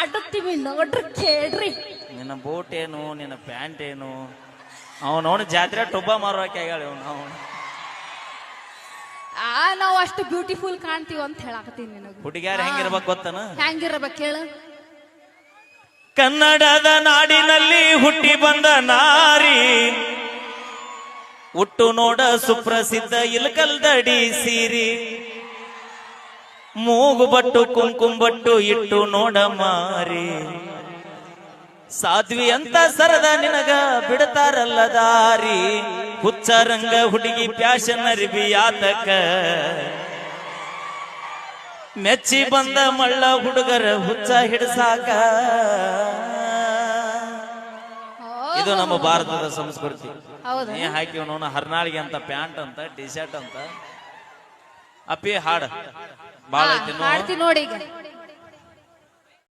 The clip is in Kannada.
ಹಾಡುತ್ತೀವಿ ನೋಡ್ರಿ ಕೇಳ್ರಿ. ನಿನ್ನ ಬೋಟ್ ಏನು ನಿನ್ನ ಪ್ಯಾಂಟ್ ಏನು ಅವನವನು ಜಾತ್ರೆ ಟೊಬ್ಬ ಮಾರೋಕೆ ಆಗ್ಯಾಳ ಅವನು. ನಾವು ಅಷ್ಟು ಬ್ಯೂಟಿಫುಲ್ ಕಾಣ್ತೀವಿ ಅಂತ ಹೇಳಾಕತ್ತೀನಿ ನಿನಗ. ಹುಡುಗಿಯಾರ ಹೆಂಗಿರ್ಬೇಕು ಗೊತ್ತನ? ಹೆಂಗಿರ್ಬೇಕು ಹೇಳು? ಕನ್ನಡದ ನಾಡಿನಲ್ಲಿ ಹುಟ್ಟಿ ಬಂದ ನಾರಿ, ಹುಟ್ಟು ನೋಡ ಸುಪ್ರಸಿದ್ಧ ಇಲ್ಕಲ್ದಡಿ ಸೀರಿ, ಮೂಗು ಬಟ್ಟು ಕುಂಕುಮ ಬಟ್ಟು ಇಟ್ಟು ನೋಡ ಮಾರಿ, ಸಾಧ್ವಿ ಅಂತ ಸರದ ನಿನಗ ಬಿಡ್ತಾರಲ್ಲ ದಾರಿ, ಹುಚ್ಚ ರಂಗ ಹುಡುಗಿ ಪ್ಯಾಶನ್ ಅರಿವಿ ಯಾತಕ, ಮೆಚ್ಚಿ ಬಂದ ಮಳ್ಳ ಹುಡುಗರ ಹುಚ್ಚ ಹಿಡ್ಸಾಕ. ಇದು ನಮ್ಮ ಭಾರತದ ಸಂಸ್ಕೃತಿ. ನೀ ಹಾಕಿ ನೋನ ಹರ್ನಾಳಿಗೆ ಅಂತ ಪ್ಯಾಂಟ್ ಅಂತ ಟಿ ಶರ್ಟ್ ಅಂತ. ಅಪ್ಪಿ ಹಾಡ ಬಾಳ ಐತಿ ನೋಡಿ ಈಗ.